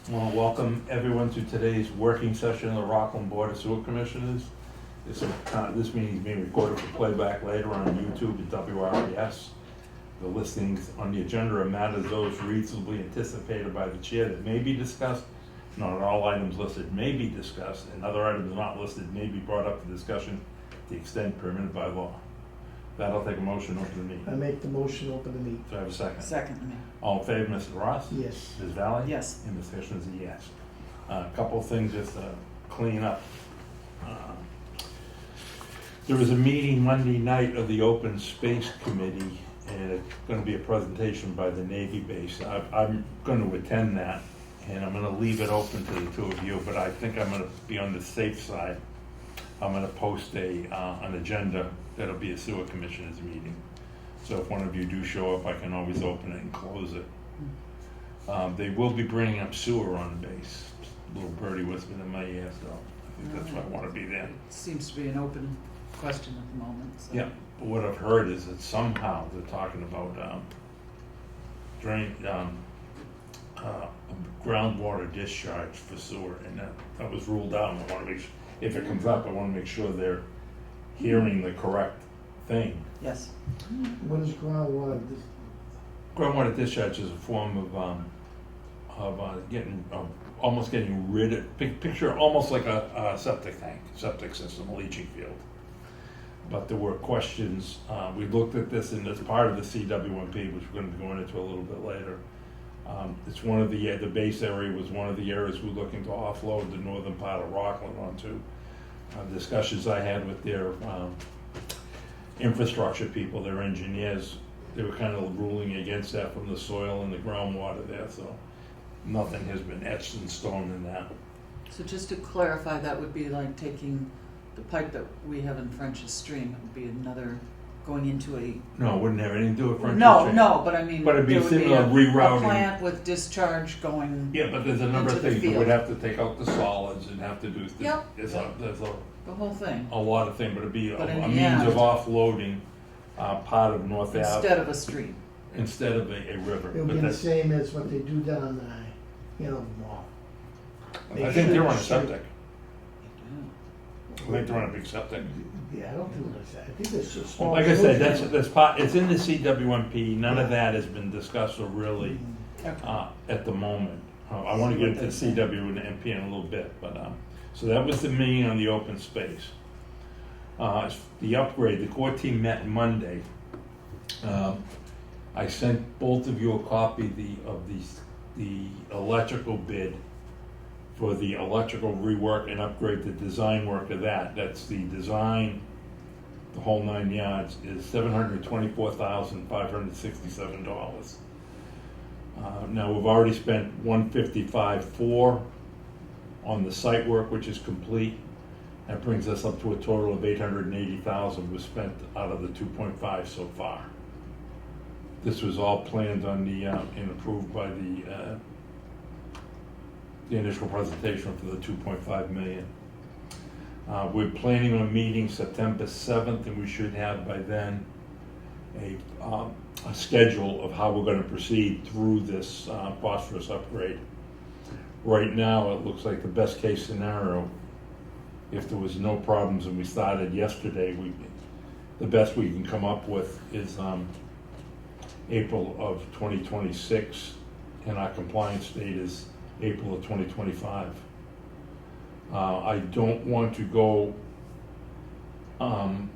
I want to welcome everyone to today's working session of the Rockland Board of Sewer Commissioners. This meeting is being recorded for playback later on YouTube and WRBS. The listings on the agenda are matters those reasonably anticipated by the chair that may be discussed. Not all items listed may be discussed, and other items not listed may be brought up for discussion to the extent permitted by law. That'll take a motion to open the meeting. I make the motion to open the meeting. Do I have a second? Second. All in favor, Mr. Ross? Yes. Ms. Valley? Yes. And Ms. Hirsch is a yes. A couple of things just to clean up. There was a meeting Monday night of the Open Space Committee, and it's going to be a presentation by the Navy base. I'm going to attend that, and I'm going to leave it open to the two of you, but I think I'm going to be on the safe side. I'm going to post an agenda that'll be a sewer commissioners meeting. So if one of you do show up, I can always open it and close it. They will be bringing up sewer on the base. Little birdie whispered in my ear, so I think that's why I want to be there. It seems to be an open question at the moment. So. Yeah, but what I've heard is that somehow they're talking about groundwater discharge for sewer, and that was ruled out. And I want to make sure, if it comes up, I want to make sure they're hearing the correct thing. Yes. What is groundwater? Groundwater discharge is a form of almost getting rid of, picture almost like a septic tank, septic system, a leaching field. But there were questions, we looked at this and as part of the CWMP, which we're going to be going into a little bit later. It's one of the base area was one of the areas we're looking to offload the northern part of Rockland onto. Discussions I had with their infrastructure people, their engineers, they were kind of ruling against that from the soil and the groundwater there, so nothing has been etched in stone in that. So just to clarify, that would be like taking the pipe that we have in French's Stream. It would be another going into a. No, it wouldn't have anything to do with French. No, but I mean, but it'd be there would similar be a rerouting. plant with discharge going. Yeah, but there's a number of into the things. We field. would have to take out the solids and have to do. Yep. There's The whole thing. a lot of things, but it'd be But a in the means end- of offloading part of North Ave Instead of a stream. instead of a river. It'll But be the that's, same as what they do down, Mall. I think they're on a should- septic. I think they're on a big septic. Yeah, I don't think it's that. I think it's a Well, small. like I said, solution. that's part. It's in the CWMP. None of that has been discussed or really Okay. at the moment. I want to get into the CWMP in a little bit, but so that was the meeting on the open space. The upgrade. The core team met Monday. I sent both of you a copy of the electrical bid for the electrical rework and upgrade, the design work of that. That's the design, the whole 9 yards, is $724,567. Now we've already spent $155,400 on the site work, which is complete. That brings us up to a total of $880,000 was spent out of the 2.5 so far. This was all planned on the and approved by the initial presentation for the 2.5 million. We're planning on meeting September 7th, and we should have by then a schedule of how we're going to proceed through this phosphorus upgrade. Right now, it looks like the best case scenario, if there was no problems and we started yesterday, the best we can come up with is April of 2026, and our compliance date is April of 2025. I don't want to go and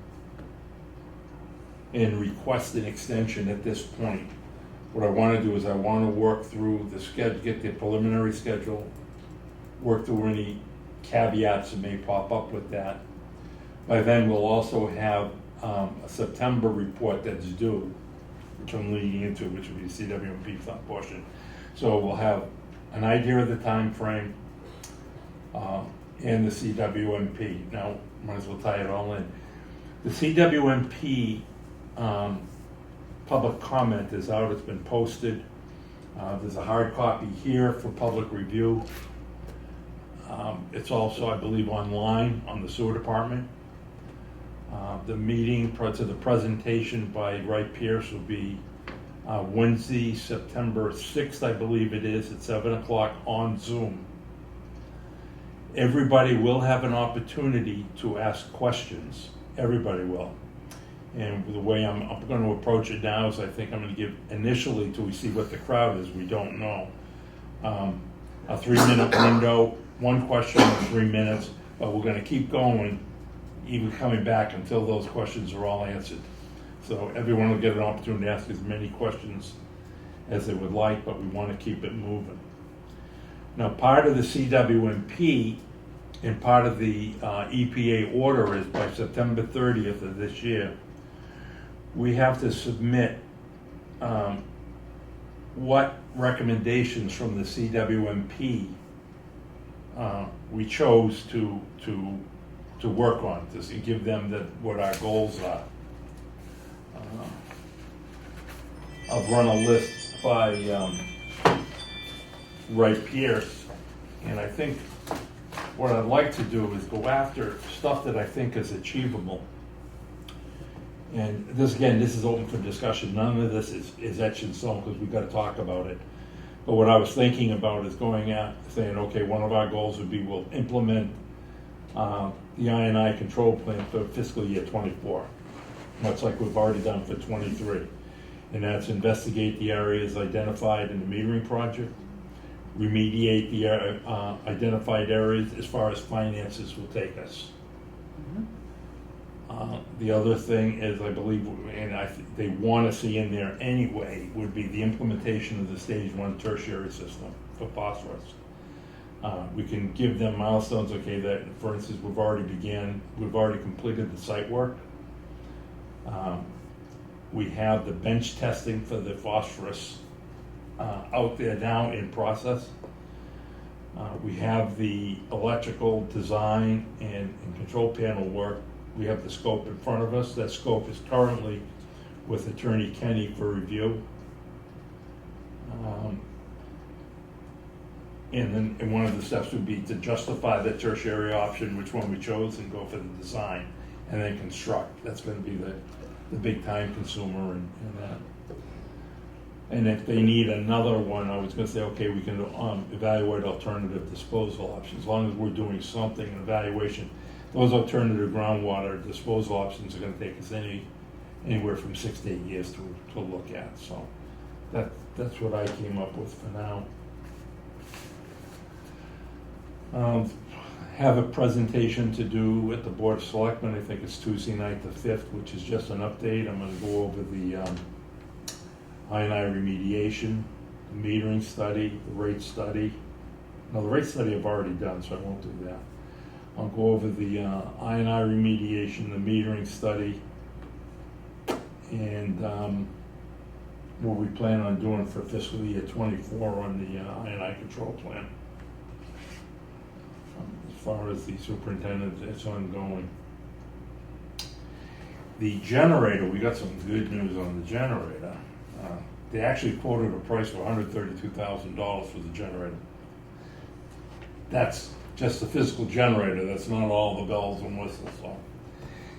request an extension at this point. What I want to do is I want to work through the schedule, get the preliminary schedule, work through any caveats that may pop up with that. By then, we'll also have a September report that's due, which I'm leading into, which will be the CWMP portion. So we'll have an idea of the time frame and the CWMP. Now, might as well tie it all in. The CWMP public comment is out. It's been posted. There's a hard copy here for public review. It's also, I believe, online on the sewer department. The meeting, to the presentation by Wright Pierce will be Wednesday, September 6th, I believe it is, at 7 o'clock on Zoom. Everybody will have an opportunity to ask questions. Everybody will. And the way I'm going to approach it now is I think I'm going to give initially till we see what the crowd is. We don't know. A 3-minute window, one question in 3 minutes, but we're going to keep going, even coming back until those questions are all answered. So everyone will get an opportunity to ask as many questions as they would like, but we want to keep it moving. Now, part of the CWMP and part of the EPA order is by September 30th of this year, we have to submit what recommendations from the CWMP we chose to work on, to give them what our goals are. I'll run a list by Wright Pierce, and I think what I'd like to do is go after stuff that I think is achievable. And this, again, this is open for discussion. None of this is etched in stone because we've got to talk about it. But what I was thinking about is going out, saying, okay, one of our goals would be we'll implement the I&I control plan for fiscal year 24, much like we've already done for 23. And that's investigate the areas identified in the metering project, remediate the identified areas as far as finances will take us. The other thing is, I believe, and they want to see in there anyway, would be the implementation of the stage 1 tertiary system for phosphorus. We can give them milestones, okay, that, for instance, we've already completed the site work. We have the bench testing for the phosphorus out there now in process. We have the electrical design and control panel work. We have the scope in front of us. That scope is currently with Attorney Kenny for review. And one of the steps would be to justify the tertiary option, which one we chose, and go for the design, and then construct. That's going to be the big time consumer and that. And if they need another one, I was going to say, okay, we can evaluate alternative disposal options. As long as we're doing something, an evaluation, those alternative groundwater disposal options are going to take us anywhere from 6 to 8 years to look at. So that's what I came up with for now. Have a presentation to do at the Board of Selectmen. I think it's Tuesday night the 5th, which is just an update. I'm going to go over the I&I remediation, the metering study, the rate study. Now, the rate study I've already done, so I won't do that. I'll go over the I&I remediation, the metering study, and what we plan on doing for fiscal year 24 on the I&I control plan. As far as the superintendent, it's ongoing. The generator, we got some good news on the generator. They actually quoted a price of $132,000 for the generator. That's just the physical generator. That's not all the bells and whistles. So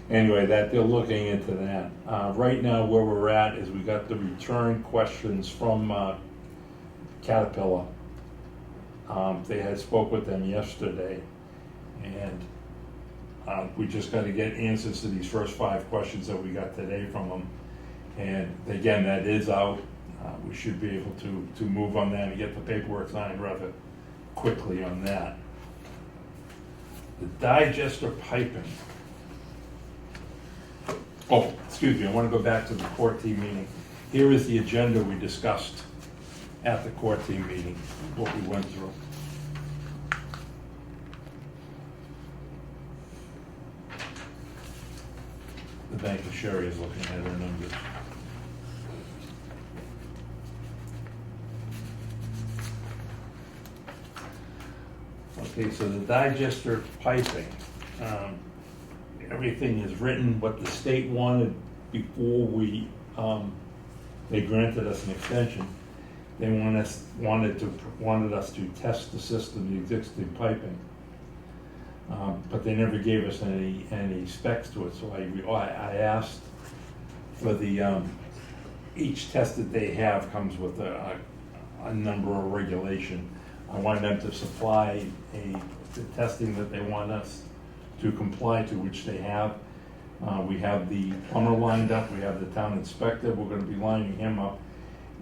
anyway, that they're looking into that. Right now, where we're at is we got the return questions from Caterpillar. They had spoke with them yesterday, and we just got to get answers to these first 5 questions that we got today from them. And again, that is out. We should be able to move on that and get the paperwork signed rather quickly on that. The digester piping. Oh, excuse me, I want to go back to the court team meeting. Here is the agenda we discussed at the court team meeting, what we went through. The Bank of Sherry is looking at her numbers. Okay, so the digester piping, everything is written what the state wanted before they granted us an extension. They wanted us to test the system, the existing piping, but they never gave us any specs to it. So I asked for the each test that they have comes with a number or regulation. I want them to supply the testing that they want us to comply to, which they have. We have the plumber lined up, we have the town inspector, we're gonna be lining him up.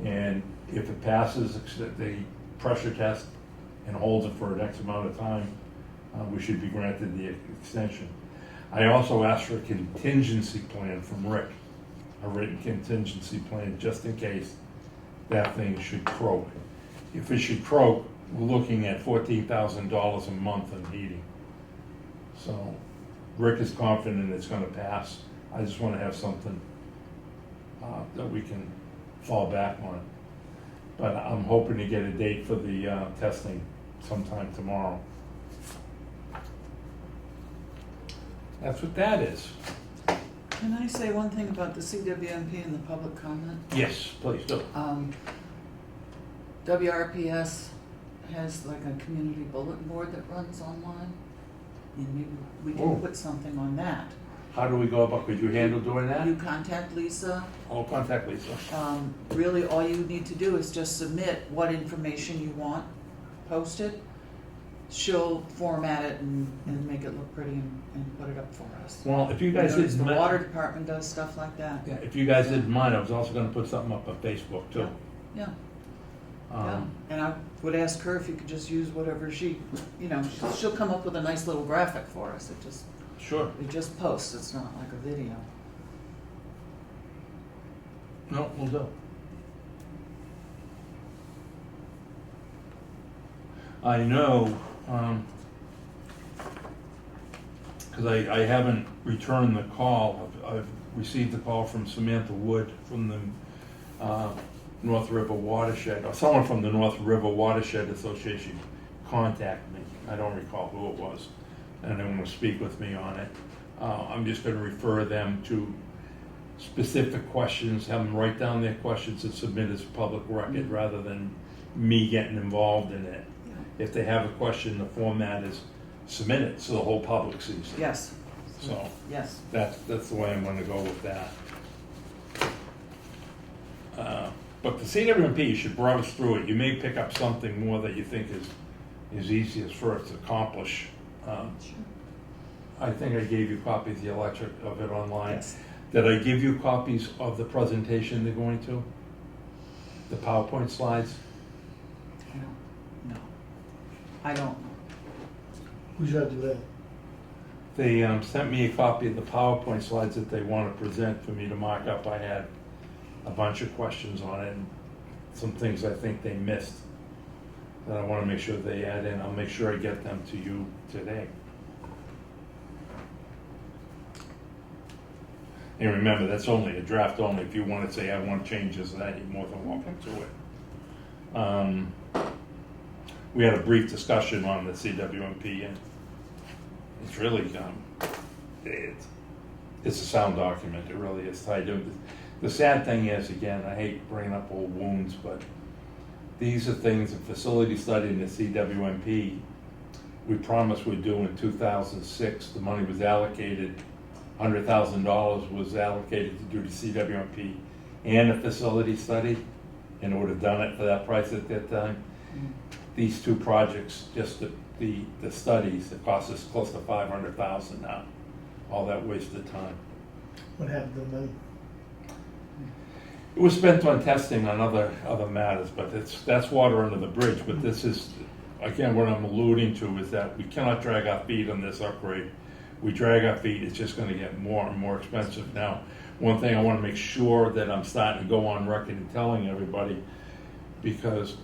And if it passes the pressure test and holds it for an X amount of time, we should be granted the extension. I also asked for a contingency plan from Rick, a written contingency plan, just in case that thing should croak. If it should croak, we're looking at $14,000 a month in heating. So Rick is confident it's gonna pass. I just wanna have something that we can fall back on. But I'm hoping to get a date for the testing sometime tomorrow. That's what that is. Can I say one thing about the CWMP and the public comment? Yes, please do. WRPS has like a community bulletin board that runs online, and maybe we Oh. can put something on that. How do we go about, could you handle doing that? You contact Lisa. I'll contact Lisa. Really, all you need to do is just submit what information you want posted. She'll format it and make it look pretty and put it up for us. Well, if you You guys notice didn't the mind, water department does stuff like that. yeah, if you guys didn't mind, I was also gonna put something up on Facebook too. Yeah. Yeah, and I would ask her if you could just use whatever she'll come up with a nice little graphic for us. Sure. It just posts, it's not like a video. No, we'll do. I know, because I haven't returned the call. I've received a call from Samantha Wood from the North River Watershed, or someone from the North River Watershed Association contacted me. I don't recall who it was, and they want to speak with me on it. I'm just going to refer them to specific questions, have them write down their questions and submit as public record rather than me getting involved in it. Yeah. If they have a question, the format is submit it so the whole public sees it. Yes. So Yes. that's the way I'm going to go with that. But the CWMP, you should browse through it. You may pick up something more that you think is easiest for us to accomplish. Sure. I think I gave you copies of it online. Yes. Did I give you copies of the presentation they're going to? The PowerPoint slides? I don't know. I don't know. Who's got to do that? They sent me a copy of the PowerPoint slides that they want to present for me to mark up. I had a bunch of questions on it and some things I think they missed that I want to make sure they add in. I'll make sure I get them to you today. And remember, that's only a draft only. If you want to say, I want changes to that, you're more than welcome to it. We had a brief discussion on the CWMP, and it's really, it's a sound document. It really is tied to. The sad thing is, again, I hate bringing up old wounds, but these are things, the facility study in the CWMP, we promised we'd do in 2006. The money was allocated, $100,000 was allocated to do the CWMP and a facility study, and it would have done it for that price at that time. These two projects, just the studies, it cost us close to $500,000 now. All that wasted time. What happened to the money? It was spent on testing on other matters, but that's water under the bridge. But this is, again, what I'm alluding to is that we cannot drag our feet on this upgrade. We drag our feet, it's just going to get more and more expensive. Now, one thing I want to make sure that I'm starting to go on record and telling everybody, because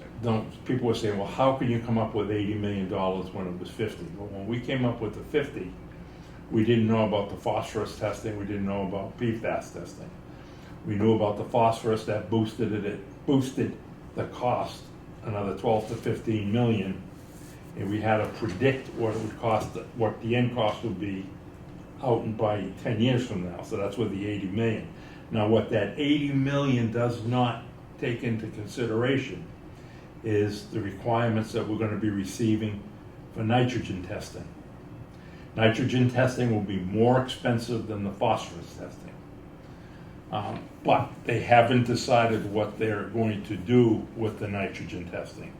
people were saying, well, how can you come up with $80 million when it was 50? Well, when we came up with the 50, we didn't know about the phosphorus testing, we didn't know about PFAS testing. We knew about the phosphorus that boosted the cost another 12 to 15 million, and we had to predict what it would cost, what the end cost would be out and by 10 years from now. So that's where the 80 million. Now, what that 80 million does not take into consideration is the requirements that we're going to be receiving for nitrogen testing. Nitrogen testing will be more expensive than the phosphorus testing. But they haven't decided what they're going to do with the nitrogen testing.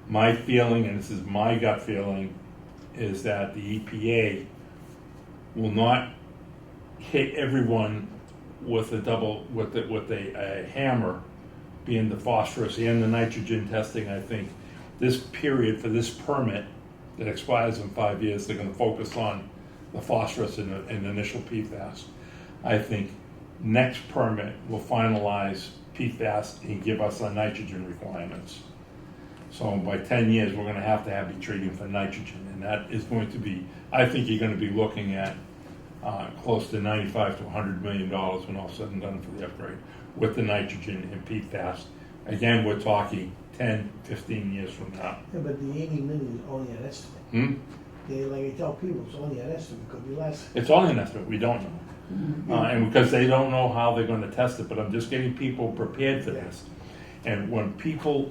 My feeling, and this is my gut feeling, is that the EPA will not hit everyone with a hammer, being the phosphorus and the nitrogen testing. I think this period for this permit that expires in 5 years, they're going to focus on the phosphorus and the initial PFAS. I think next permit will finalize PFAS and give us our nitrogen requirements. So by 10 years, we're going to be treating for nitrogen, and that is going to be, I think you're going to be looking at close to $95 to $100 million when all said and done for the upgrade with the nitrogen and PFAS. Again, we're talking 10, 15 years from now. Yeah, but the 80 million is only an estimate. Like I tell people, it's only an estimate, could be less. It's only an estimate, we don't know. And because they don't know how they're going to test it, but I'm just getting people prepared for this. And when people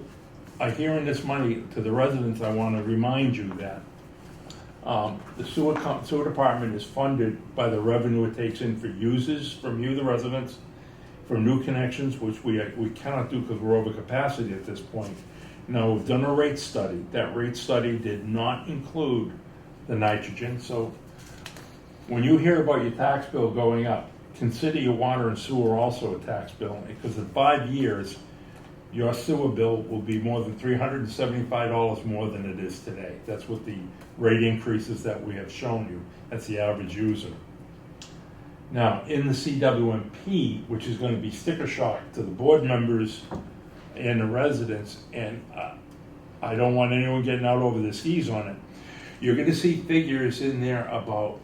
are hearing this money to the residents, I want to remind you that the sewer department is funded by the revenue it takes in for users from you, the residents, for new connections, which we cannot do because we're over capacity at this point. Now, we've done a rate study. That rate study did not include the nitrogen. So when you hear about your tax bill going up, consider your water and sewer also a tax bill, because in 5 years, your sewer bill will be more than $375 more than it is today. That's what the rate increases that we have shown you. That's the average user. Now, in the CWMP, which is going to be sticker shock to the board members and the residents, and I don't want anyone getting out over their skis on it, you're going to see figures in there about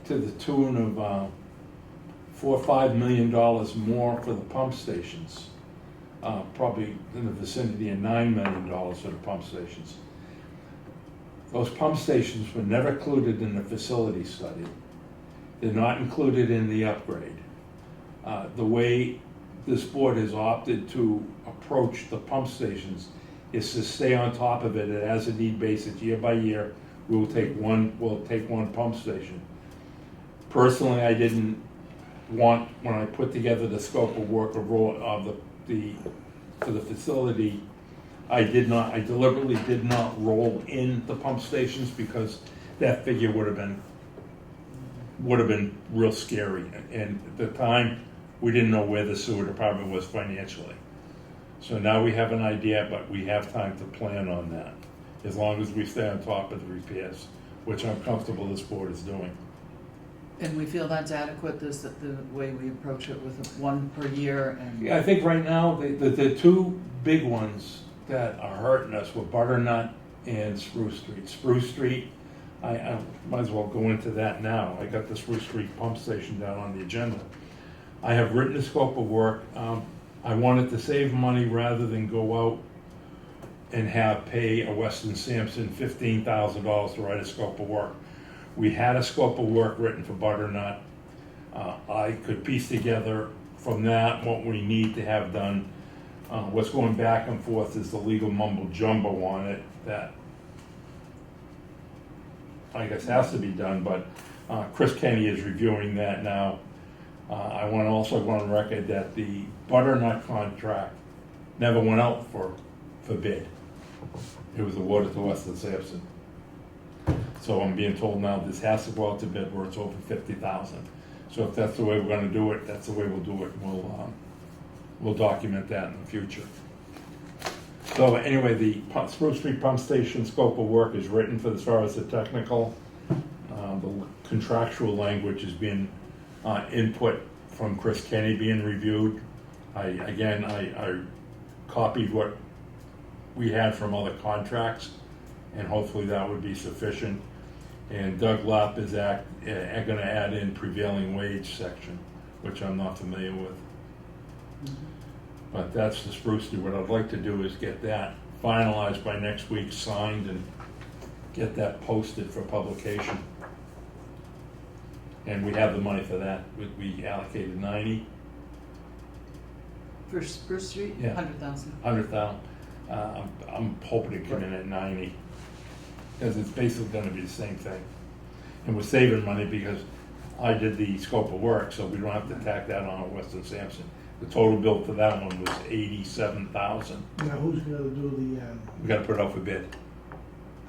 to the tune of $4 or $5 million more for the pump stations. Probably in the vicinity of $9 million for the pump stations. Those pump stations were never included in the facility study. They're not included in the upgrade. The way this board has opted to approach the pump stations is to stay on top of it as a need basis, year by year. We'll take one pump station. Personally, I didn't want, when I put together the scope of work for the facility, I deliberately did not roll in the pump stations because that figure would have been real scary. And at the time, we didn't know where the sewer department was financially. So now we have an idea, but we have time to plan on that, as long as we stay on top of the repairs, which I'm comfortable this board is doing. And we feel that's adequate, the way we approach it with one per year? And Yeah, I think right now, the two big ones that are hurting us were Butternut and Spruce Street. Spruce Street, I might as well go into that now. I got the Spruce Street pump station down on the agenda. I have written a scope of work. I wanted to save money rather than go out and pay a Weston Sampson $15,000 to write a scope of work. We had a scope of work written for Butternut. I could piece together from that what we need to have done. What's going back and forth is the legal mumbo jumbo on it that I guess has to be done, but Chris Kenny is reviewing that now. I want to also go on record that the Butternut contract never went out for bid. It was awarded to Weston Sampson. So I'm being told now this has to go out to bid where it's over $50,000. So if that's the way we're going to do it, that's the way we'll do it. We'll document that in the future. So anyway, the Spruce Street pump station scope of work is written for as far as the technical. The contractual language has been input from Chris Kenny being reviewed. I copied what we had from other contracts, and hopefully that would be sufficient. And Doug Lapp is going to add in prevailing wage section, which I'm not familiar with. But that's the Spruce Street. What I'd like to do is get that finalized by next week, signed, and get that posted for publication. And we have the money for that. We allocated 90. for Spruce Street? Yeah. 100,000. 100,000. I'm hoping to come in at 90, because it's basically going to be the same thing. And we're saving money because I did the scope of work, so we don't have to tack that on Weston Sampson. The total bill for that one was $87,000. Now, who's gonna do We gotta put it out for bid.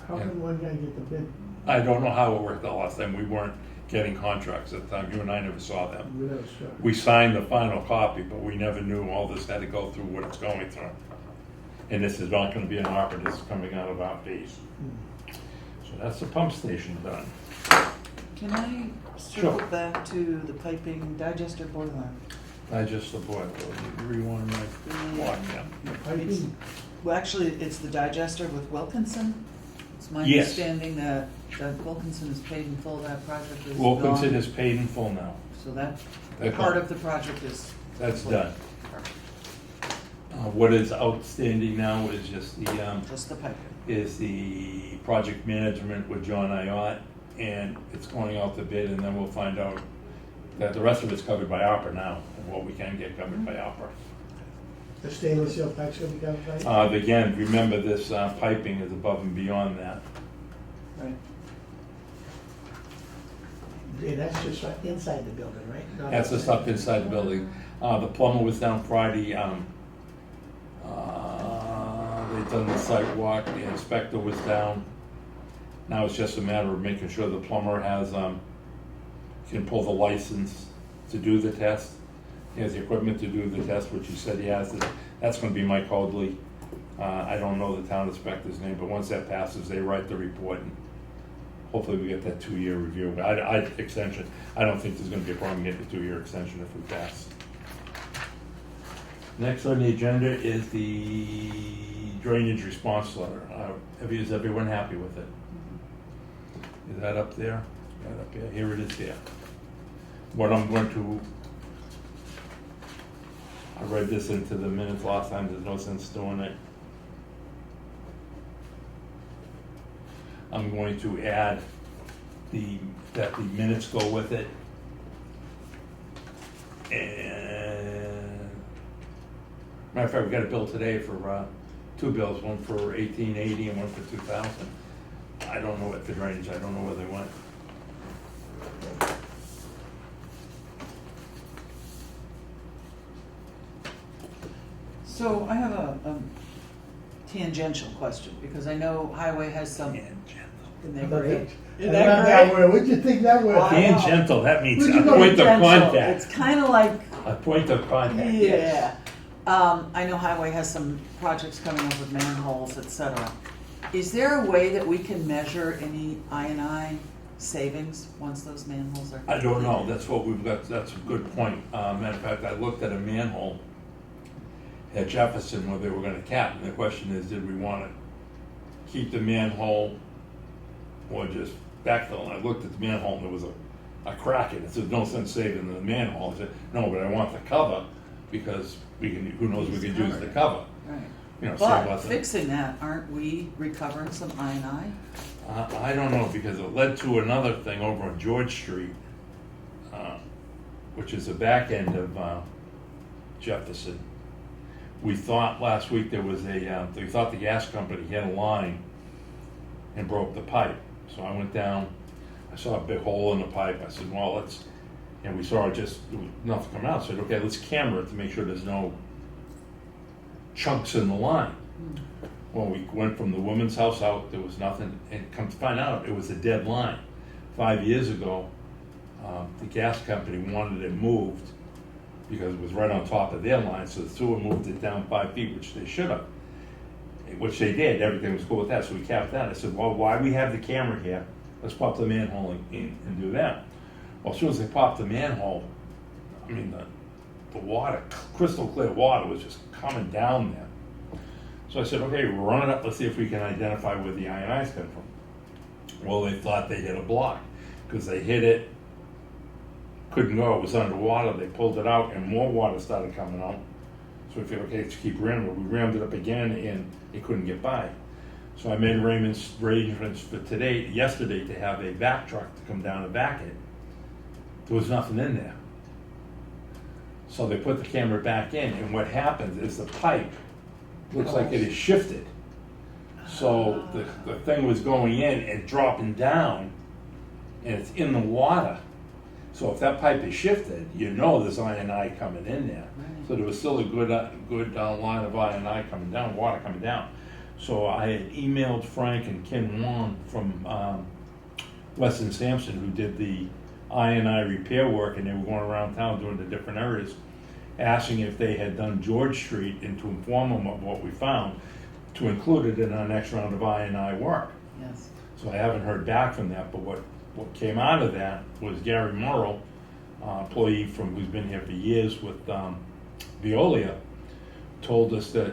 how can one guy get the bid? I don't know how it worked the last time. We weren't getting contracts at the time. You and I never saw them. We never saw. We signed the final copy, but we never knew all this had to go through what it's going through. And this is not gonna be an ARPA, this is coming out of our fees. So that's the pump station done. Can I circle back to the piping digester boiler? Digest the boiler. Rewind my clock now. Piping, Well, actually, it's the digester with Wilkinson. It's my Yes. understanding that Wilkinson is paid in full, that project is Wilkinson gone. is paid in full now. So that That's part done. of the project is. That's done. What is outstanding now is just Just the piping. the project management with John Iott, and it's going out to bid, and then we'll find out that the rest of it's covered by ARPA now, and what we can get covered by ARPA. the stainless steel pipe's gonna be covered by? Again, remember this piping is above and beyond that. Right. And that's just right inside the building, right? Not That's the outside. stuff inside the building. The plumber was down Friday, they done the site walk, the inspector was down. Now it's just a matter of making sure the plumber has, can pull the license to do the test. He has the equipment to do the test, which he said he has. That's gonna be Mike Hoadley. I don't know the town inspector's name, but once that passes, they write the report, and hopefully we get that 2-year review. Extension. I don't think there's gonna be a problem getting a 2-year extension if we pass. Next on the agenda is the drainage response letter. Is everyone happy with it? Is that up there? Right up here. Here it is here. What I'm going to, I read this into the minutes last time, there's no sense doing it. I'm going to add that the minutes go with it. And, matter of fact, we got a bill today for, 2 bills, one for 1880 and one for 2000. I don't know what for drainage, I don't know where they went. So I have a tangential question, because I know highway has some. Isn't that great? Isn't I love that great? word. What'd you think that word? Wow. Tangential, that means Where'd a you go? point of Tangential. contact. It's kind of like, A point of contact. yeah. I know highway has some projects coming up with manholes, et cetera. Is there a way that we can measure any I&I savings once those manholes are? I don't know, that's what we've got, that's a good point. Matter of fact, I looked at a manhole at Jefferson where they were gonna cap, and the question is, did we wanna keep the manhole or just backfill? And I looked at the manhole and there was a crack in it, so there's no sense saving the manhole. I said, no, but I want the cover, because we can, who knows, we could use the cover. Right. You know, save But less than. fixing that, aren't we recovering some I&I? I don't know, because it led to another thing over on George Street, which is the back end of Jefferson. We thought last week there was we thought the gas company hit a line and broke the pipe. So I went down, I saw a big hole in the pipe. I said, well, and we saw there was nothing coming out. I said, okay, let's camera it to make sure there's no chunks in the line. Well, we went from the woman's house out, there was nothing, and come to find out, it was a dead line. 5 years ago, the gas company wanted it moved because it was right on top of their line, so the sewer moved it down 5 feet, which they should have. Which they did, everything was cool with that, so we capped that. I said, well, why we have the camera here? Let's pop the manhole in and do that. Well, as soon as they popped the manhole, I mean, the water, crystal clear water was just coming down there. So I said, okay, we'll run it up, let's see if we can identify where the I&I's come from. Well, they thought they hit a block, because they hit it, couldn't go, it was underwater, they pulled it out, and more water started coming out. So we figured, okay, let's keep ramming it. We rammed it up again, and it couldn't get by. So I made arrangements for yesterday, to have a vac truck to come down and vac it. There was nothing in there. So they put the camera back in, and what happens is the pipe looks like it is shifted. So the thing was going in and dropping down, and it's in the water. So if that pipe is shifted, you know there's I&I coming in there. Right. So there was still a good line of I&I coming down, water coming down. So I had emailed Frank and Ken Wong from Weston Sampson, who did the I&I repair work, and they were going around town doing the different areas, asking if they had done George Street, and to inform them of what we found, to include it in our next round of I&I work. Yes. So I haven't heard back from that, but what came out of that was Gary Morrow, employee who's been here for years with Veolia, told us that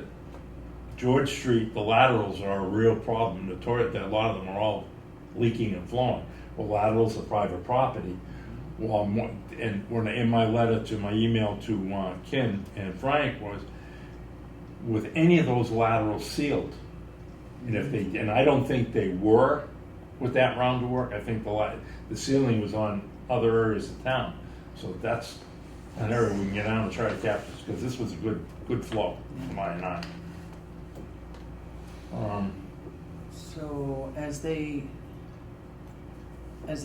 George Street, the laterals are a real problem. A lot of them are all leaking and flowing. Well, laterals are private property. Well, and when in my letter to my email to Ken and Frank was, with any of those laterals sealed, and I don't think they were with that round of work. I think the ceiling was on other areas of town. So that's an area we can get down and try to capture, because this was a good flow from I&I. So as they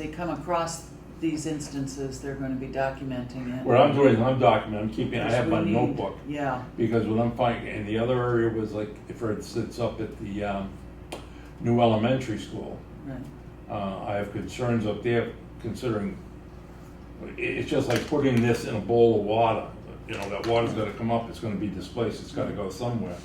come across these instances, they're going to be documenting it. What I'm doing, I'm documenting. I have my We need- notebook, Yeah. because what I'm finding, and the other area was like, for instance, up at the new elementary school. Right. I have concerns up there, considering it's just like putting this in a bowl of water. You know, that water's got to come up. It's going to be displaced. It's got to go somewhere.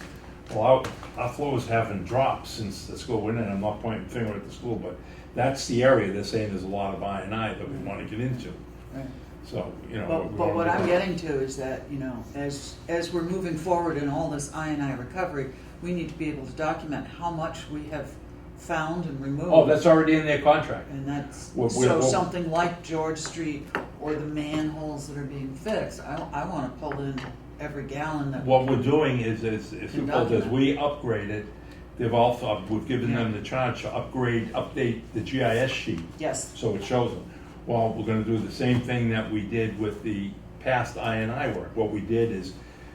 Well, our flows haven't dropped since the school went in. I'm not pointing the finger at the school, but that's the area they're saying there's a lot of I&I that we want to get into. Right. So, you know. But what I'm getting to is that, you know, as we're moving forward in all this I&I recovery, we need to be able to document how much we have found and removed. Oh, that's already in their contract. And that's, We're- something like George Street or the manholes that are being fixed, I wanna pull in every gallon that. What we're doing is Can as document. we upgrade it, we've given them the charge to update the GIS sheet. Yes, So it shows them. Well, we're gonna do the same thing that we did with the past I&I work. What we did is,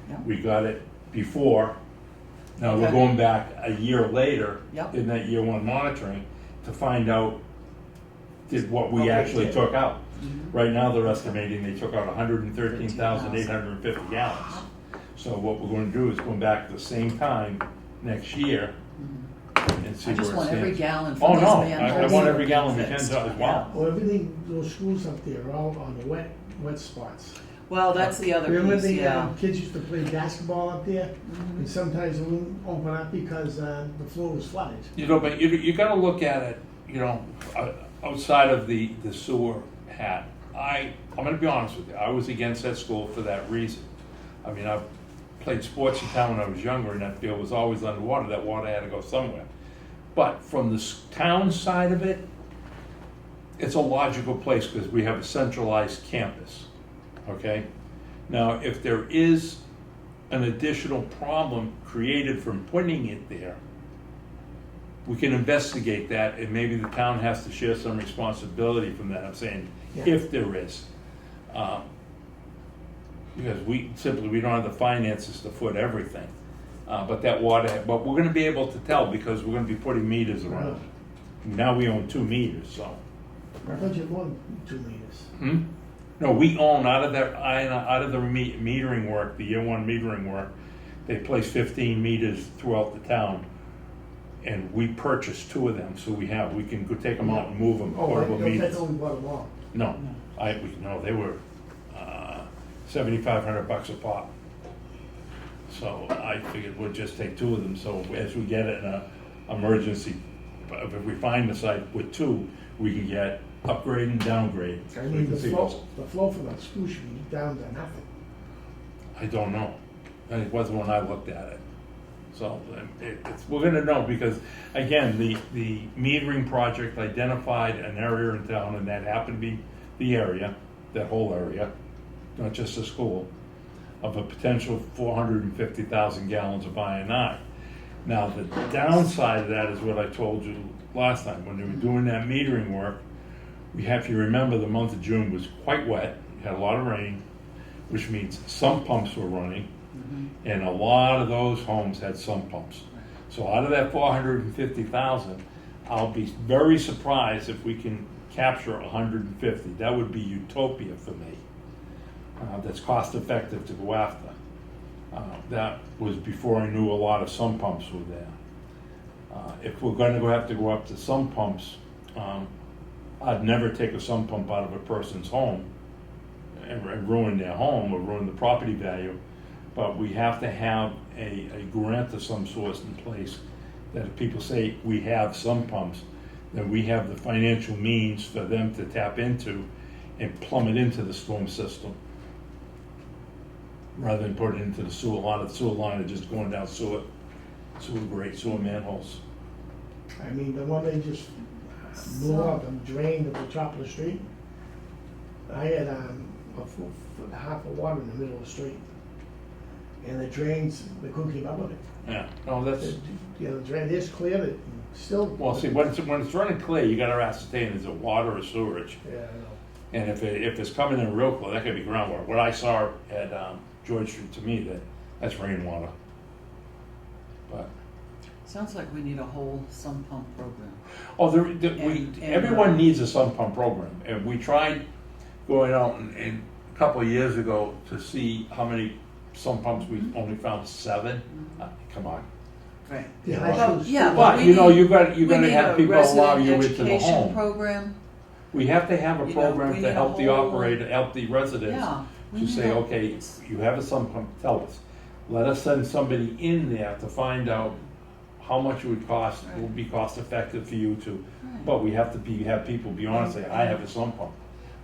Yeah. we got it before. Now we're Okay. going back a year later, Yep. in that year one monitoring, to find out what we Okay, actually yeah. took out. Mhm. Right now, they're estimating they took out 113,850 gallons. So what we're gonna do is go back at the same time next year and see I where it just want every stands. gallon Oh, from these no, manholes. I want every gallon we can fixed. as well. Well, everything, those schools up there are all on the wet spots. Well, that's the other Remember piece, the yeah. kids used to play basketball up there? Mhm. And sometimes it wouldn't open up because the floor was flooded. You know, but you gotta look at it, you know, outside of the sewer hat. I'm gonna be honest with you, I was against that school for that reason. I mean, I've played sports in town when I was younger, and that field was always underwater. That water had to go somewhere. But from the town side of it, it's a logical place because we have a centralized campus, okay? Now, if there is an additional problem created from putting it there, we can investigate that, and maybe the town has to share some responsibility from that. I'm saying, Yeah. if there is. Because we don't have the finances to foot everything. But but we're gonna be able to tell, because we're gonna be putting meters around. Now we own 2 meters, so. I thought you had more than 2 meters. No, we own out of the metering work, the year one metering work, they place 15 meters throughout the town. And we purchased 2 of them, so we can go take them out and move them, Oh, portable I meters. thought we bought them all. No, no, they were $7,500 a pop. So I figured we'd just take 2 of them, so as we get it in an emergency, if we find the site with 2, we can get upgrade and downgrade. I So we mean, can the see flow, what's- the flow from that school should be down to nothing. I don't know. And it wasn't when I looked at it. So we're gonna know, because again, the metering project identified an area in town, and that happened to be the area, that whole area, not just the school, of a potential 450,000 gallons of I&I. Now, the downside of that is what I told you last time, when they were doing that metering work, if you remember, the month of June was quite wet, had a lot of rain, which means some pumps were running, and a lot of those homes had sump pumps. So out of that 450,000, I'll be very surprised if we can capture 150. That would be utopia for me. That's cost effective to go after. That was before I knew a lot of sump pumps were there. If we're gonna have to go up to sump pumps, I'd never take a sump pump out of a person's home and ruin their home or ruin the property value. But we have to have a grant of some sort in place that if people say we have sump pumps, then we have the financial means for them to tap into and plumb it into the storm system, rather than put it into the sewer. A lot of the sewer line are just going down sewer grate, sewer manholes. I mean, the one they just blew out, the drain at the top of the street. I had a foot and a half of water in the middle of the street. And the drains, they couldn't keep up with it. Yeah, no, that's, You know, the drain, they just cleared it, and still. well, see, when it's running clear, you gotta ascertain, is it water or sewerage? Yeah, I know. And if it's coming in real clear, that could be groundwater. What I saw at George Street, to me, that's rainwater. But, Sounds like we need a whole sump pump program. oh, And- everyone needs a sump pump program. And we tried going out and a couple of years ago to see how many sump pumps, we only found 7. Come on. Right. Yeah, Well, I yeah, But, we you know, need- you're gonna we need have a people allow you resident into the education home. program. We have to have a You know, program we to need a help the whole- operator, help the residents. Yeah. we To need say, a- okay, you have a sump pump, tell us. Let us send somebody in there to find out how much it would cost, it would be cost effective for you to. Right. But we have to have people be honest, say, I have a sump pump.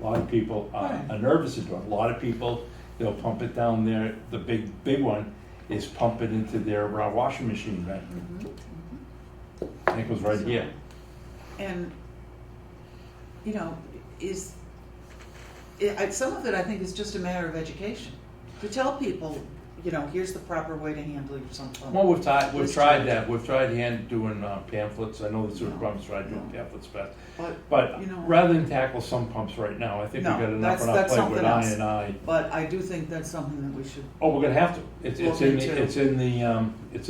A lot of people Right. are nervous about it. A lot of people, they'll pump it down there, the big one is pump it into their washing machine vent. And it goes right So- here. And, you know, some of it I think is just a matter of education. To tell people, you know, here's the proper way to handle your sump pump. Well, we've tried This that. We've tried doing pamphlets. I know the sewer No. department's tried doing No. pamphlets best. But, you But know, rather than tackle some pumps right now, I think we've No, got enough that's- on our that's plate with something else. I&I. but I do think that's something that we should, Oh, we're gonna have to. It's Look in into.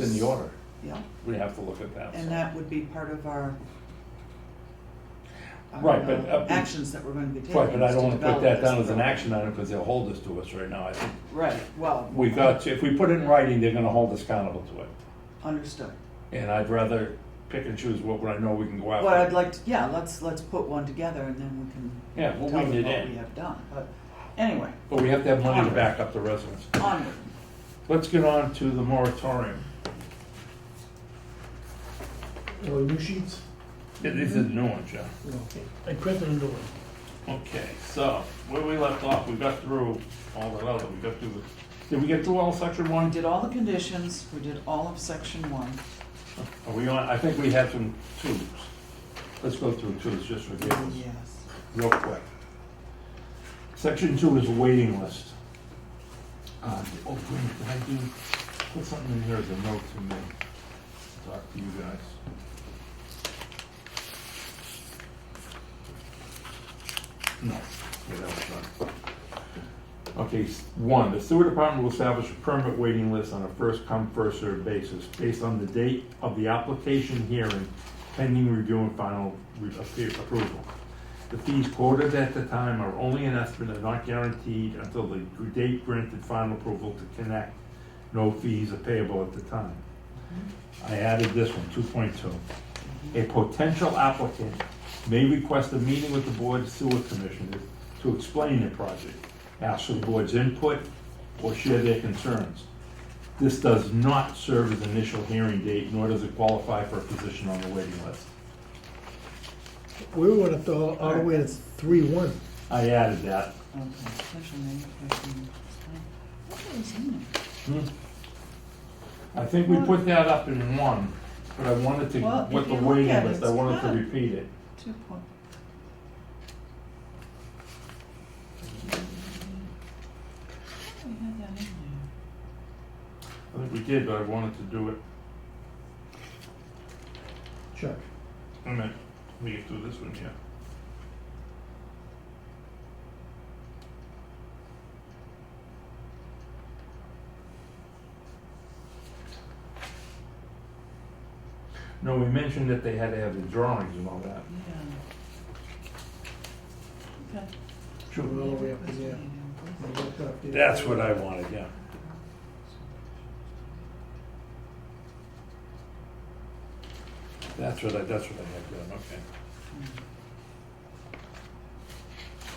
the order. yeah, We have to look at that. and so. that would be part of our Right, but, actions that we're gonna be taking. Right, but I is don't to wanna put develop that this down as an program. action item because they'll hold us to us right now. I think Right, well, we got to, if we put it in writing, they're gonna hold us accountable to it. understood. And I'd rather pick and choose what I know we can go after. Well, I'd like to, yeah, let's put one together and then we can Yeah, we'll tell wing them it what in. we have done, but anyway, But we have to have money to Onward. back up the residents. onward. Let's get on to the moratorium. Oh, new sheets? These are the new ones, yeah. Okay. I printed a new one. Okay, so where we left off, we got through all the other, we got through, did we get through all section We 1? did all the conditions, we did all of section 1. Are we on, I think we had some 2s. Let's go through 2s just for giggles, Yes. real quick. Section 2 is a waiting list. Oh, Green, did I do, put something in here as a note to me? Talk to you guys. No, yeah, that was done. Okay, 1, the sewer department will establish a permit waiting list on a first come, first served basis based on the date of the application hearing pending review and final approval. The fees quoted at the time are only an estimate and not guaranteed until the date granted final approval to connect. No fees are payable at the time. I added this one, 2.2. A potential applicant may request a meeting with the board sewer commissioners to explain their project, ask for the board's input, or share their concerns. This does not serve as initial hearing date, nor does it qualify for a position on the waiting list. We went up to all the way to 3-1. I added that. Okay, special name, question. What was in there? I think we put that up in 1, but I wanted to, Well, with if the you look waiting at it, list, I it's wanted to good. repeat it. 2 point. We had that in I think we did, but I wanted to do it. Chuck. Wait a minute, let me get through this one here. No, we mentioned that they had to have the drawings and all that. there. Yeah. Okay. Go all the way up to there. And look up there. That's what I wanted, yeah. That's what I had done, okay.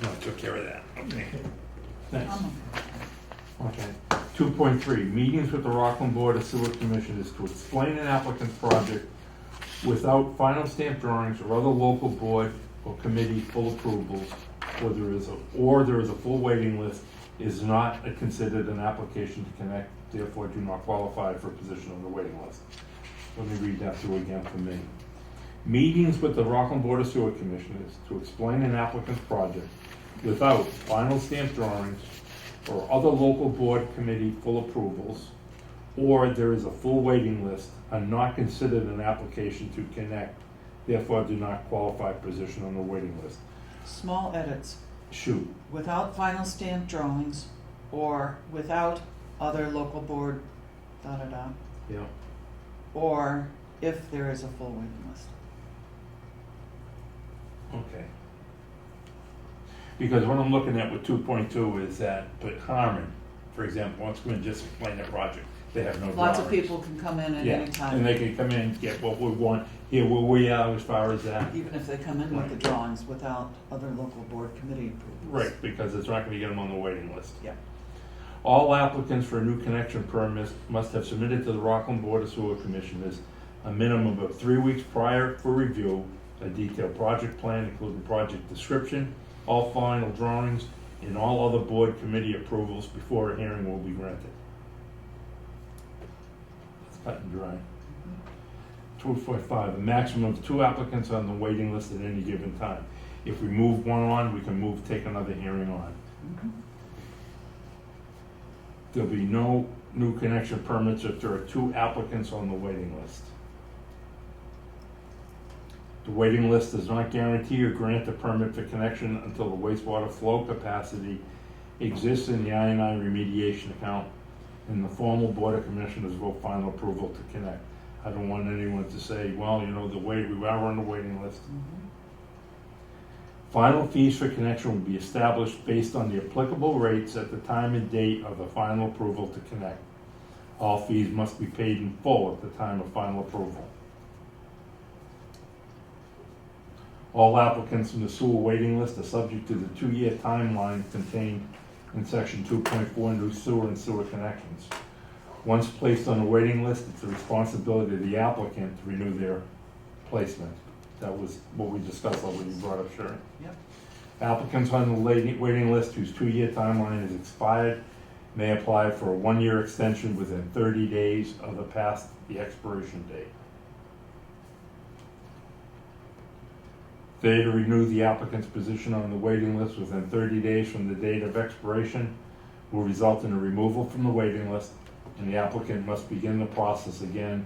No, I took care of that, okay. Thanks. Okay. 2.3, meetings with the Rockland Board of Sewer Commissioners to explain an applicant's project without final stamp drawings or other local board or committee full approvals, or there is a full waiting list, is not considered an application to connect, therefore do not qualify for a position on the waiting list. Let me read that through again for me. Meetings with the Rockland Board of Sewer Commissioners to explain an applicant's project without final stamp drawings or other local board committee full approvals, or there is a full waiting list, are not considered an application to connect, therefore do not qualify for position on the waiting list. Small edits. Shoot. Without final stamp drawings or without other local board da-da-da, Yeah. or if there is a full waiting list. Okay. Because what I'm looking at with 2.2 is that, but Harmon, for example, wants to come in and just explain the project. They have no drawings. Lots of people can come in at Yeah, any and time, they can come in and get what we want, here where we are as far as that. even if they come in with the drawings without other local board committee approvals. Right, because it's not gonna get them on the waiting list. Yeah. All applicants for a new connection permit must have submitted to the Rockland Board of Sewer Commissioners a minimum of 3 weeks prior for review, a detailed project plan including project description, all final drawings, and all other board committee approvals before a hearing will be granted. It's cut and dry. 2.5, a maximum of 2 applicants on the waiting list at any given time. If we move one on, we can take another hearing on. Mhm. There'll be no new connection permits if there are 2 applicants on the waiting list. The waiting list does not guarantee or grant a permit for connection until the wastewater flow capacity exists in the I&I remediation account and the formal Board of Commissioners vote final approval to connect. I don't want anyone to say, well, you know, we are on the waiting list. Mhm. Final fees for connection will be established based on the applicable rates at the time and date of the final approval to connect. All fees must be paid in full at the time of final approval. All applicants in the sewer waiting list are subject to the 2-year timeline contained in section 2.4 new sewer and sewer connections. Once placed on the waiting list, it's the responsibility of the applicant to renew their placement. That was what we discussed when you brought up Sharon. Yep. Applicants on the waiting list whose 2-year timeline is expired may apply for a 1-year extension within 30 days of the expiration date. Failure to renew the applicant's position on the waiting list within 30 days from the date of expiration will result in a removal from the waiting list, and the applicant must begin the process again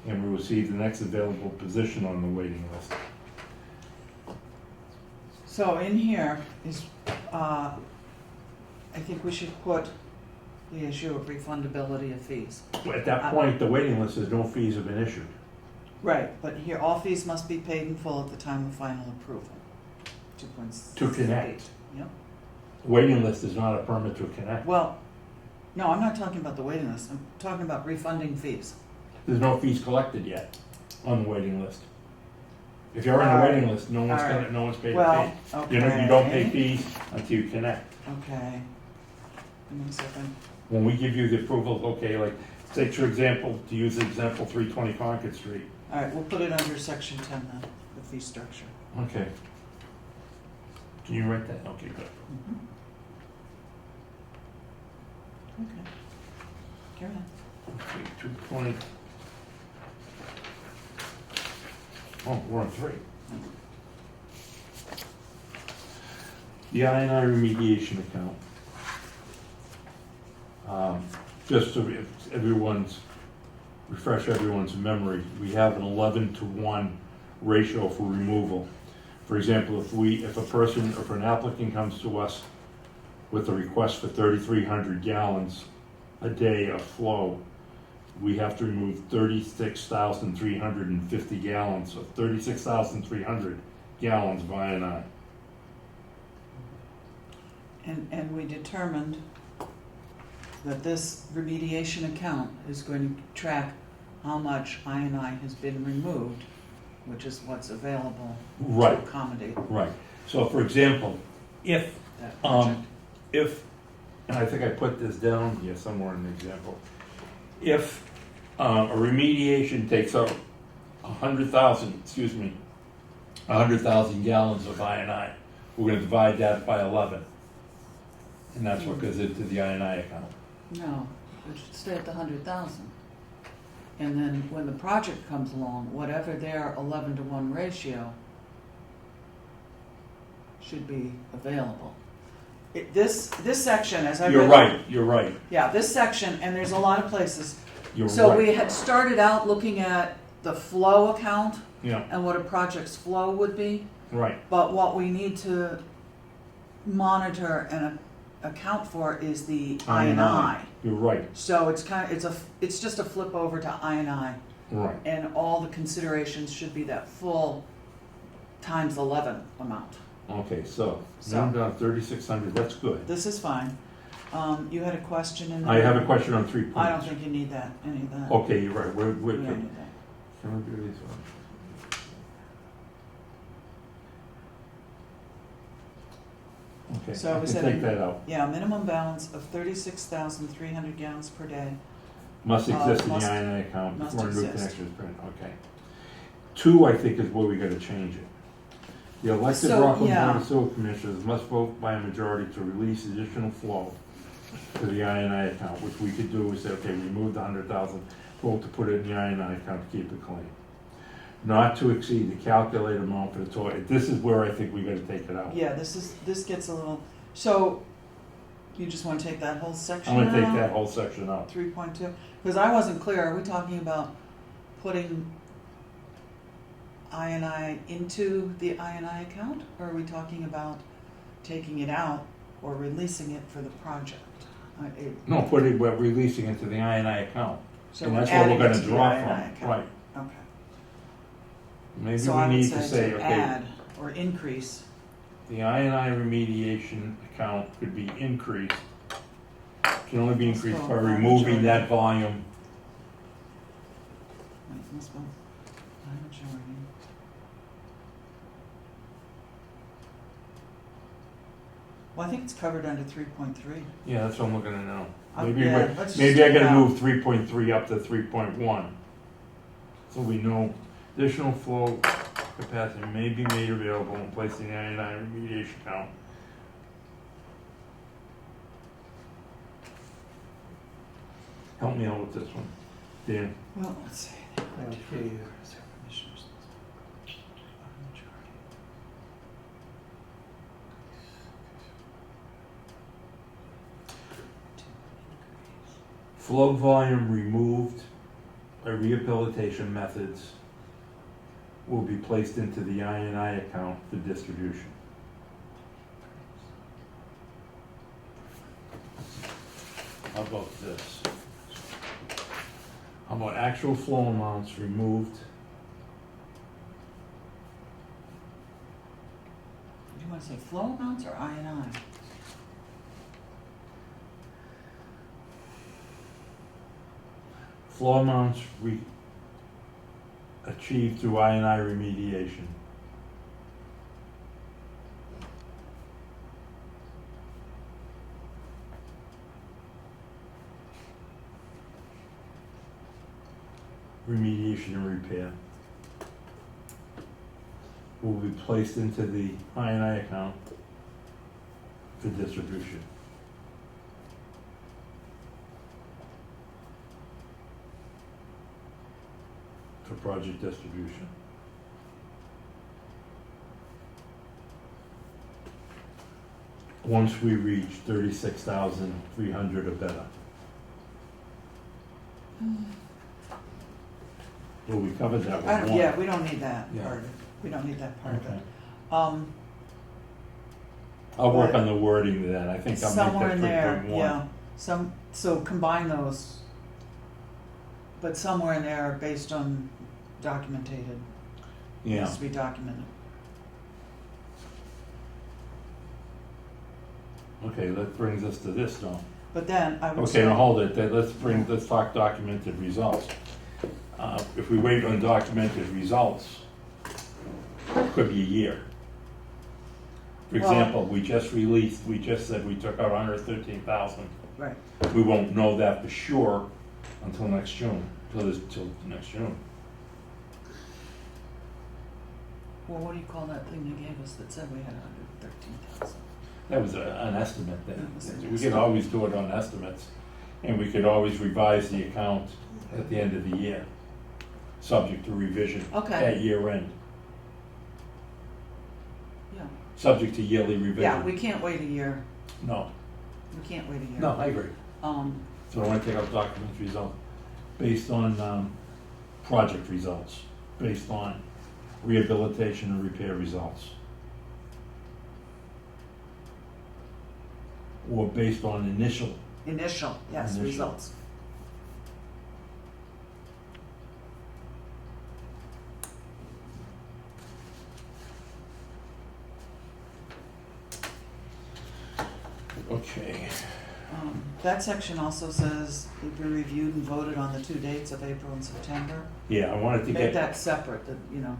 and will receive the next available position on the waiting list. So in here is, I think we should put the issue of refundability of fees. At that point, the waiting list is no fees have been issued. Right, but here, all fees must be paid in full at the time of final approval. 2.6. To connect. Yep. Waiting list is not a permit to connect. Well, no, I'm not talking about the waiting list, I'm talking about refunding fees. There's no fees collected yet on the waiting list. If you're on the Alright. waiting list, no one's Alright. paid a Well, fee. okay. You don't pay fees until you connect. Okay. Give me a second. When we give you the approval, okay, like, take for example, to use example 320 Concord Street. All right, we'll put it under section 10 then, the fee structure. Okay. Can you write that? Okay, good. Okay. Carry on. Okay, 220. Oh, we're on 3. The I&I remediation account. Just to refresh everyone's memory, we have an 11-to-1 ratio for removal. For example, if an applicant comes to us with a request for 3,300 gallons a day of flow, we have to remove 36,350 gallons, of 36,300 gallons of I&I. And we determined that this remediation account is going to track how much I&I has been removed, which is what's available to Right. accommodate Right. So for example, if, that project. and I think I put this down here somewhere in the example, if a remediation takes up 100,000 gallons of I&I, we're gonna divide that by 11. And that's what goes into the I&I account. No, it should stay at the 100,000. And then when the project comes along, whatever their 11-to-1 ratio should be available. This section, as I read. You're right, Yeah, this section, and there's a lot of places. you're So right. we had started out looking at the flow account Yeah, and what a project's flow would be. right, But what we need to monitor and account for is the I&I. you're right, So it's it's just a flip over to I&I, right. and all the considerations should be that full times 11 amount. Okay, so, So- now I'm down 3,600, that's good. This is fine. You had a question in there? I have a question on 3 points. I don't think you need any of that. Okay, you're right, we're, You don't need that. can we do these ones? Okay, So I we can said take in- that out. Yeah, minimum balance of 36,300 gallons per day. Must exist in the must- I&I account must before a new exist. connection is printed, okay. 2, I think, is where we gotta change it. The elected So, Rockland yeah. Board of Sewer Commissioners must vote by a majority to release additional flow to the I&I account, which we could do is say, okay, remove the 100,000, vote to put it in the I&I account to keep it clean. Not to exceed the calculated amount for the total, this is where I think we gotta take it out. Yeah, this gets a little, so you just want to take that whole section I'm gonna take out? that whole section out. 3.2, because I wasn't clear, are we talking about putting I&I into the I&I account, or are we talking about taking it out or releasing it for the project? No, we're releasing it to the I&I account, So and we're that's where adding we're it gonna to the draw I&I from, account. right. Okay. Maybe So we I would need to say say, to okay, add or increase, the I&I remediation account could be increased, can only be Let's increased go by by removing majority. that volume. wait, let's go, by majority. Well, I think it's covered under 3.3. Yeah, that's what I'm looking at now. Oh, Maybe, yeah, let's just maybe I take it gotta out. move 3.3 up to 3.1. So we know additional flow capacity may be made available in place in the I&I remediation account. Help me out with this one, Dan. Well, let's see. Okay. Flow volume removed by rehabilitation methods will be placed into the I&I account for distribution. How about this? How about actual flow amounts removed? Do you want to say flow amounts or I&I? Flow amounts achieved through I&I remediation. Remediation and repair will be placed into the I&I account for distribution. For project distribution. Once we reach 36,300 or better. Well, we covered that with one. Yeah, we don't need that Yeah. part of it. We don't need that part of Okay. it. I'll work But on the wording to that, I think I'll somewhere make in that there, 3.1. yeah, so combine those. But somewhere in there, based on documented, Yeah, needs to be documented. Okay, that brings us to this now. But then I would Okay, say. now hold it, let's talk documented results. If we wait on documented results, it could be a year. For Well- example, we just said we took out 113,000. Right. We won't know that for sure until next June, till next June. Well, what do you call that thing they gave us that said we had 113,000? That was an estimate That was an we could estimate. always do it on estimates, and we could always revise the account at the end of the year, subject to revision Okay. at year end, Yeah. subject to yearly revision. Yeah, we can't wait a year. No, We can't wait a year. no, I agree. Um, So I want to take out document result, based on, project results, based on rehabilitation and repair results. Or based on initial, Initial, yes, Initial. results. okay. That section also says we've been reviewed and voted on the 2 dates of April and September. Yeah, I wanted to Make get, that separate,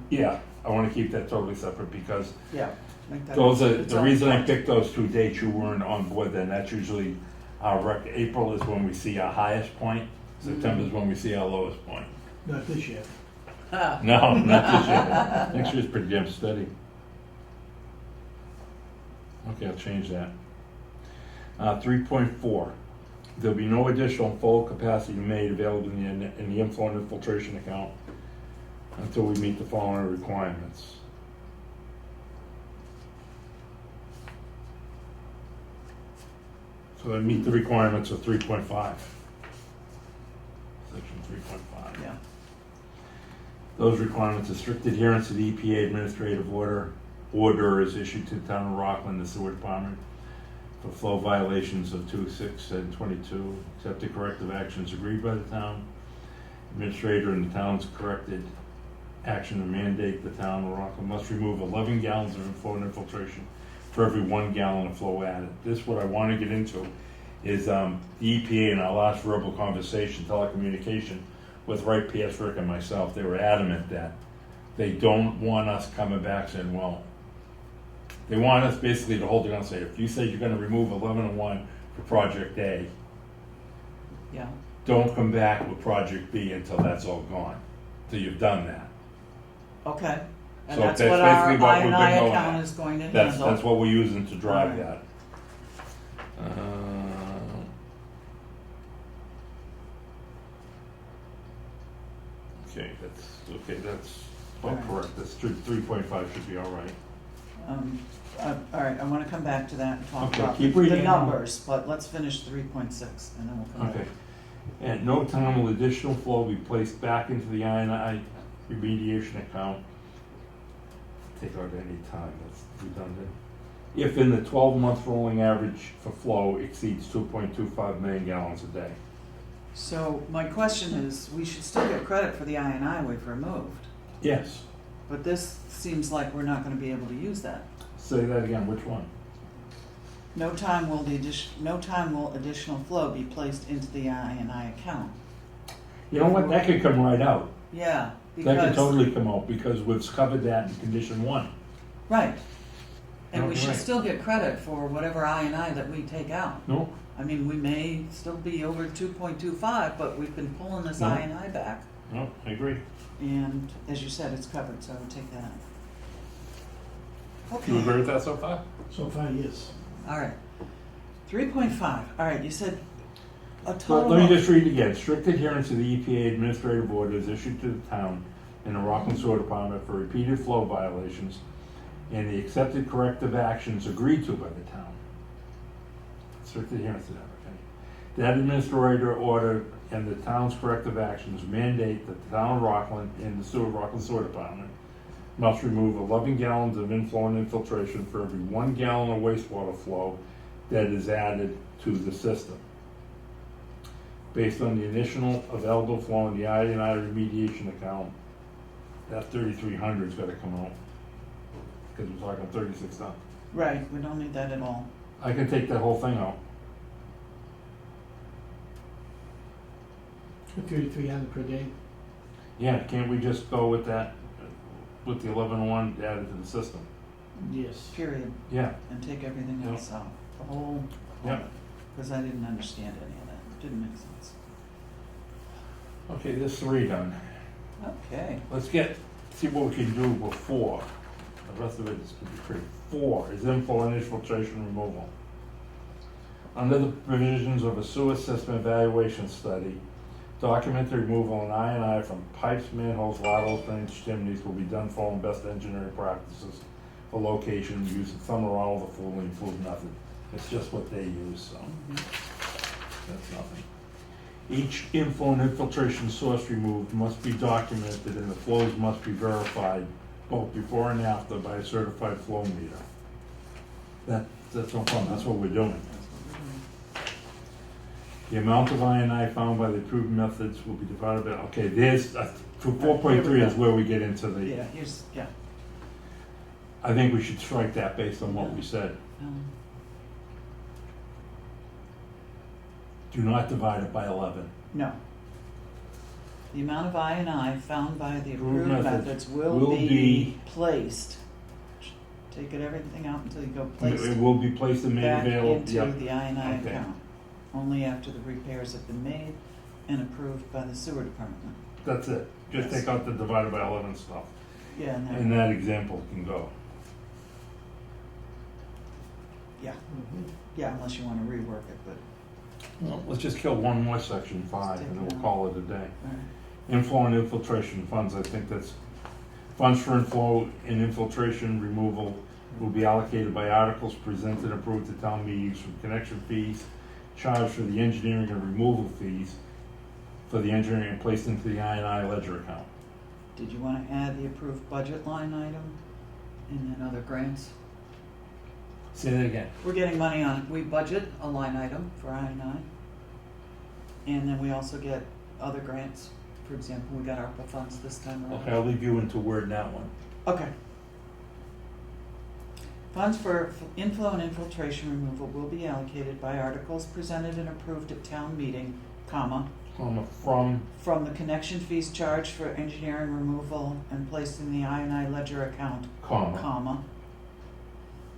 yeah, I want to keep that totally separate because yeah, make that. those are, its the own reason I point. picked those 2 dates, you weren't on board then, that's usually April is when we see our highest point, September is when we see our lowest point. Not this year. Ah, No, not this year. Next year's pretty damn steady. Okay, I'll change that. 3.4, there'll be no additional full capacity made available in the inflow and infiltration account until we meet the following requirements. So I meet the requirements of 3.5. Section 3.5. yeah, Those requirements are strict adherence to the EPA administrative order is issued to the town of Rockland, the sewer department, for flow violations of 2, 6, and 22, except the corrective actions agreed by the town administrator and the town's corrected action to mandate the town of Rockland must remove 11 gallons of inflow and infiltration for every 1 gallon of flow added. This, what I want to get into, is the EPA in our last verbal conversation, telecommunication, with Wright, P.S. Rick, and myself, they were adamant that they don't want us coming back saying, well, they want us basically to hold it on and say, if you say you're gonna remove 11 and 1 for project A, yeah, don't come back with project B until that's all gone, till you've done that. okay. And So that's that's what our basically what we've been I&I going account at. is going to That's handle. what we're using to drive Alright. that. That's all Alright. correct, that's 3.5 should be all right. All right, I want to come back to that and talk Okay, about keep the reading. numbers, but let's finish 3.6 and then we'll come back. Okay. At no time will additional flow be placed back into the I&I remediation account. Take out any time, that's redundant. If in the 12-month rolling average for flow exceeds 2.25 million gallons a day. So my question is, we should still get credit for the I&I we've removed, Yes. but this seems like we're not going to be able to use that. Say that again, which one? No time will additional flow be placed into the I&I account. You know what, that could come right out. Yeah, That could because, totally come out because we've covered that in condition 1. right. And we Okay, should right. still get credit for whatever I&I that we take out. No? I mean, we may still be over 2.25, but we've been pulling this No. I&I back. No, I agree. And as you said, it's covered, so I would take that. Do you Okay, agree with that so far? So far, yes. all right. 3.5, all right, you said a Well, total let me of- just read it again. Strict adherence to the EPA administrative orders issued to the town and the Rockland Sewer Department for repeated flow violations and the accepted corrective actions agreed to by the town. Strict adherence to that, okay? That administrator order and the town's corrective actions mandate that the town of Rockland and the Rockland Sewer Department must remove 11 gallons of inflow and infiltration for every 1 gallon of wastewater flow that is added to the system. Based on the initial available flow in the I&I remediation account, that 3,300's gotta come out. Cause we're talking 36 ton. Right, we don't need that at all. I can take that whole thing out. 3,300 per day. Yeah, can't we just go with that, with the 11-1 added to the system? Yes. Period, Yeah, and take everything Yeah. else out, the whole, Yeah. because I didn't understand any of that, it didn't make sense. okay, there's 3 done. Okay, Let's see what we can do before. The rest of it is gonna be pretty. 4 is inflow and infiltration removal. Under the provisions of a sewer system evaluation study, document the removal and I from pipes, manholes, laterals, drains, chimneys will be done following best engineering practices for location using some or all of the following food method. It's just what they use, so that's nothing. Each inflow and infiltration source removed must be documented and the flows must be verified both before and after by a certified flow meter. That's no problem, that's what we're doing. that's what we're doing. The amount of I found by the approved methods will be divided by, okay, there's, 4.3 is where we get into the, Yeah, here's, yeah, I think we should strike that based on what we said. Do not divide it by 11. no. The amount of I found by the Approved approved methods methods will will be be- placed. Take it, everything out until you go It placed will be placed and made back available, into yeah. the I Okay. account. Only after the repairs have been made and approved by the sewer department. That's it. Just Yes. take out the divided by 11 stuff. Yeah, and And then, that example can go. yeah, Mhm. yeah, unless you wanna rework it, but, Well, let's just kill one more section, 5, and then we'll call it a day. alright. Inflow and infiltration funds, I think that's, funds for inflow and infiltration removal will be allocated by articles presented and approved at town meetings from connection fees charged for the engineering and removal fees for the engineering and placed into the I ledger account. Did you wanna add the approved budget line item and then other grants? Say that again. We're getting money on, we budget a line item for I. And then we also get other grants. For example, we got ARPA funds this time around. Okay, I'll leave you into Word in that one. Okay. Funds for inflow and infiltration removal will be allocated by articles presented and approved at town meeting, comma, From from the connection fees charged for engineering removal and placed in the I ledger account, comma,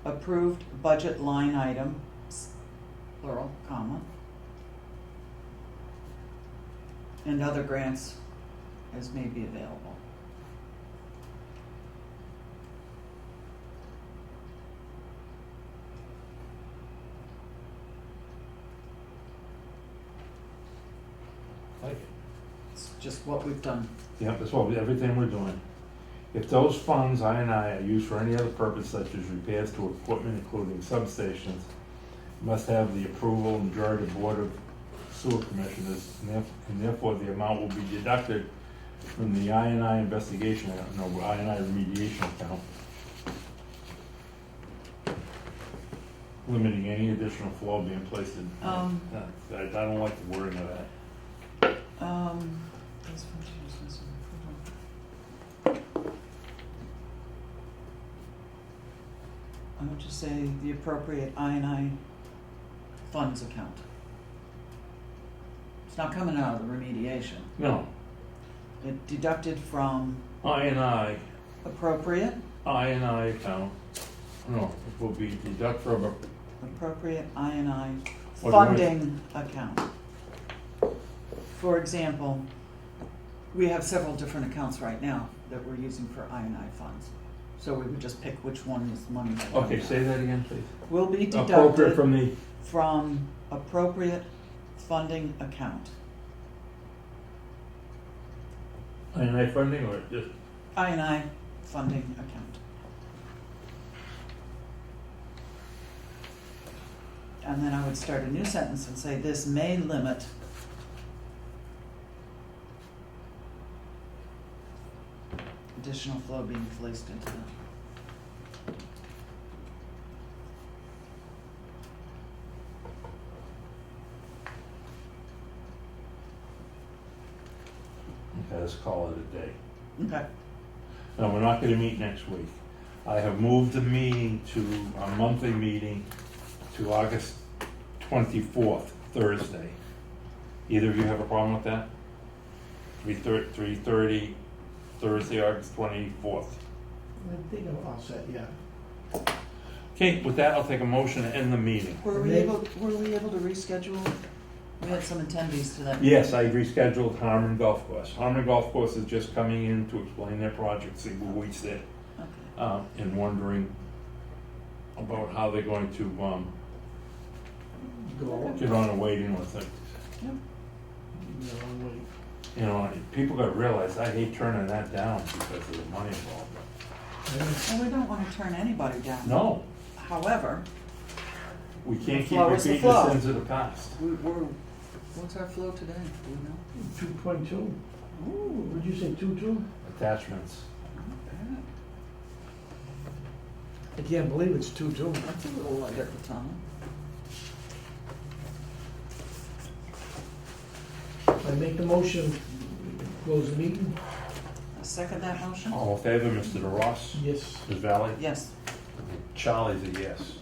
approved budget line item, plural, comma, and other grants as may be available. like it. It's just what we've done. Yep, that's what, everything we're doing. If those funds, I are used for any other purpose such as repairs to equipment, including substations, must have the approval and majority of Board of Sewer Commissioners, and therefore the amount will be deducted from the I investigation, I remediation account, limiting any additional flow being placed in. I don't like the wording of that. Those functions must be approval. I would just say the appropriate I funds account. It's not coming out of the remediation. No, It deducted from I appropriate, account, no, it will be deduct from a, appropriate I What do I- funding account. For example, we have several different accounts right now that we're using for I funds. So we would just pick which one is money that we okay, have. say that again, please. Will be Appropriate deducted from the, from appropriate funding account. I funding or just, I funding account. And then I would start a new sentence and say, this may limit additional flow being placed into the. okay, let's call it a day. Okay, No, we're not gonna meet next week. I have moved the meeting to, a monthly meeting to August 24th, Thursday. Either of you have a problem with that? 3:30, Thursday, August 24th. I think I'm all set, yeah. Okay, with that, I'll take a motion to end the meeting. Were we able to reschedule? We had some attendees to that. Yes, I rescheduled Harmon Golf Course. Harmon Golf Course is just coming in to explain their project, see where we sit, Okay. and wondering about how they're going to Go, get on a waiting list. Yep. you know, wait. You know, people gotta realize, I hate turning that down because of the money involved. Well, we don't want to turn anybody down. No, However, we can't keep Flow is the repeating the flow. sins of the past. what's our flow today? Do we know? 2.2, Ooh. would you say 2.2? Attachments. I can't believe it's 2.2. That's a little light at the time. I make the motion, close the meeting? I second that motion? All in favor, Mr. DeRoss? Yes. Ms. Valley? Yes. Charlie's a yes.